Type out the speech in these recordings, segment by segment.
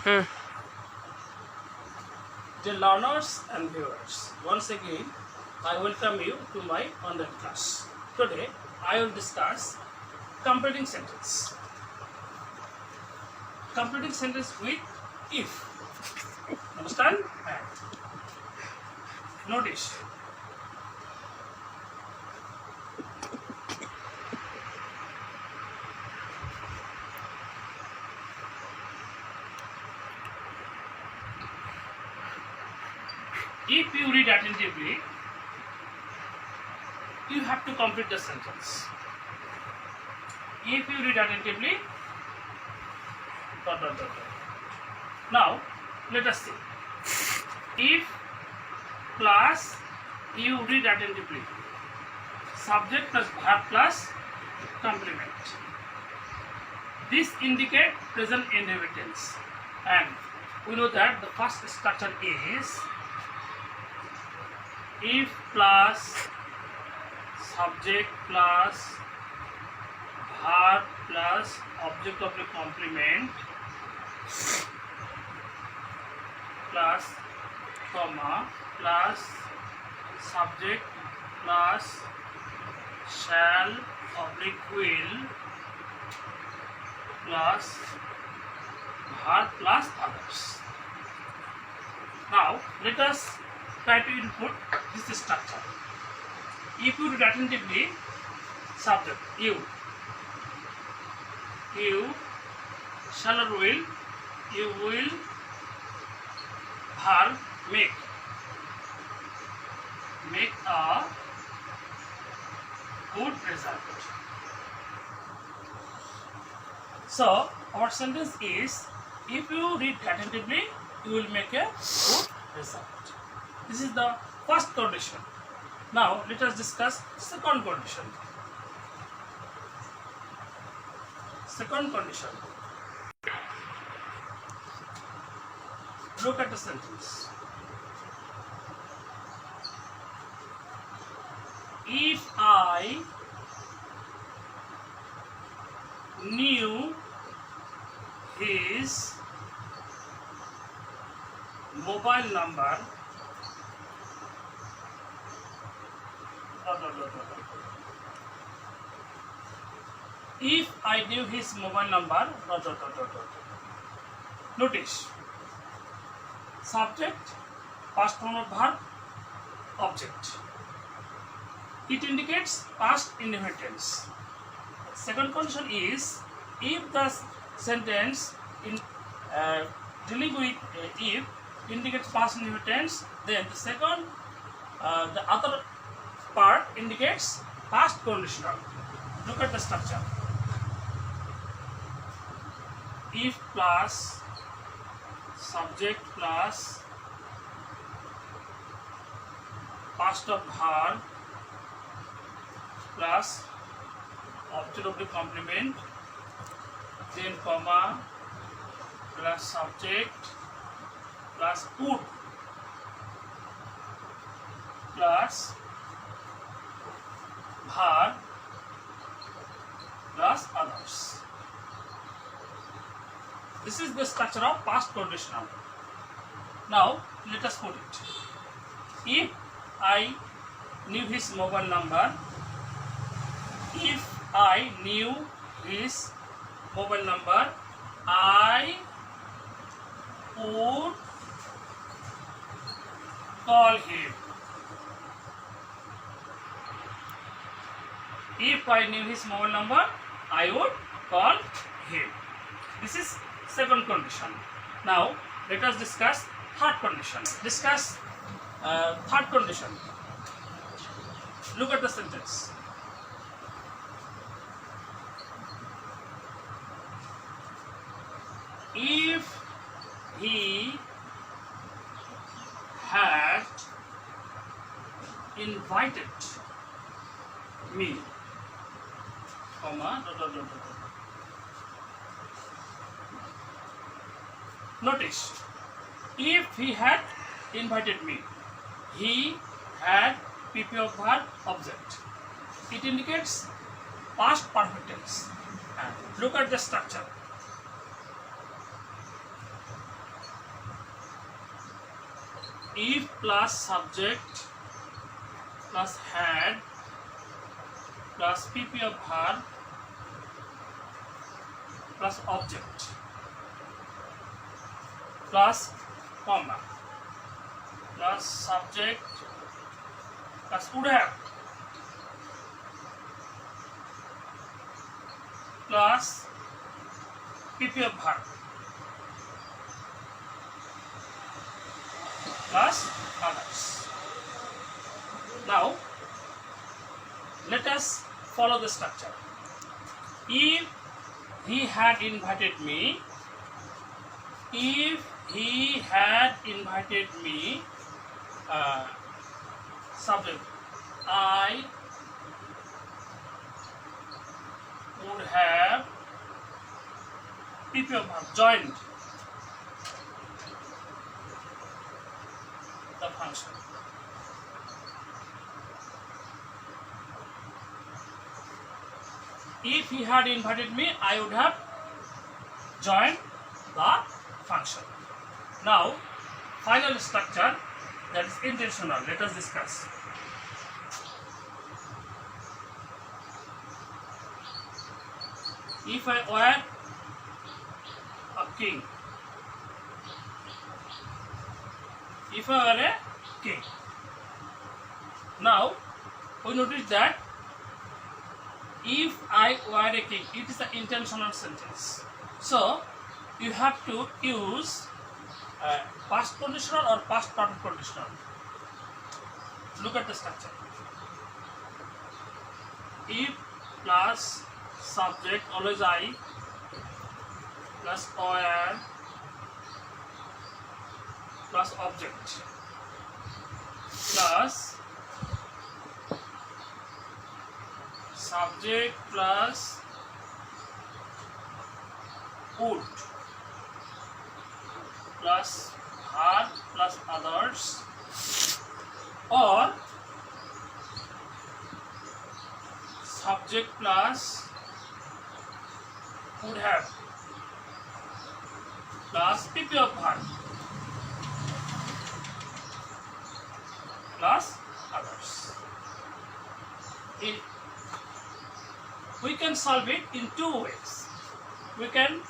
Hmm. Dear learners and viewers, once again I welcome you to my online class. Today I will discuss completing sentence. Completing sentence with if. Understand? Notice. If you read attentively, you have to complete the sentence. If you read attentively, dot, dot, dot, dot. Now, let us see. If plus you read attentively, subject plus verb plus complement. This indicates present indefinite tense, and we know that the first structure is if plus subject plus verb plus object of the complement plus comma plus subject plus shall oblique will plus verb plus others. Now let us try to input this structure. If you read attentively, subject you shall or will, you will, verb make a good result. So our sentence is, if you read attentively, you will make a good result. This is the first condition. Now let us discuss second condition. Second condition. Look at the sentence. If I knew his mobile number, if I knew his mobile number, notice subject, past form of verb, object. It indicates past indefinite tense. Second condition is, if the sentence in dealing with if indicates past indefinite tense, then the second, the other part indicates past conditional. Look at the structure. If plus subject plus past of verb plus object of the complement, then comma plus subject plus would plus verb plus others. This is the structure of past conditional. Now let us put it. If I knew his mobile number, if I knew his mobile number, I would call him. If I knew his mobile number, I would call him. This is second condition. Now let us discuss third condition. Third condition. Look at the sentence. If he had invited me, comma, notice, if he had invited me, he had PP of verb object. It indicates past perfect tense. And look at the structure. if plus subject plus had plus PP of verb plus object plus comma plus subject plus would have plus PP of verb plus others. Now let us follow the structure. If he had invited me, if he had invited me, subject, I would have PP of verb joined the function. If he had invited me, I would have joined the function. Now, final structure, that is intentional. Let us discuss. If I were a king, if I were a king, now we notice that if I were a king, it is an intentional sentence. So you have to use past conditional or past perfect conditional. Look at the structure. If plus subject, always I, plus were plus object plus subject plus would plus verb plus others, or subject plus would have plus PP of verb plus others. We can solve it in two ways. We can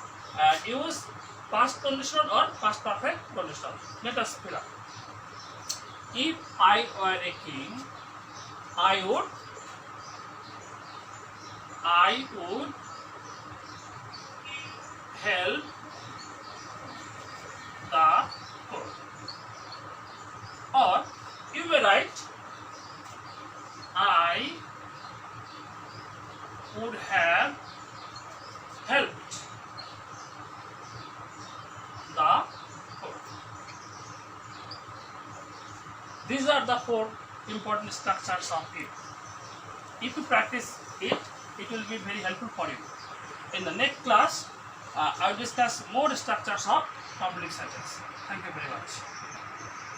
use past conditional or past perfect conditional. Let us fill up. If I were a king, I would help the poor. Or you may write, I would have helped the poor. These are the four important structures of it. If you practice it, it will be very helpful for you. In the next class, I will discuss more structures of complex sentence. Thank you very much.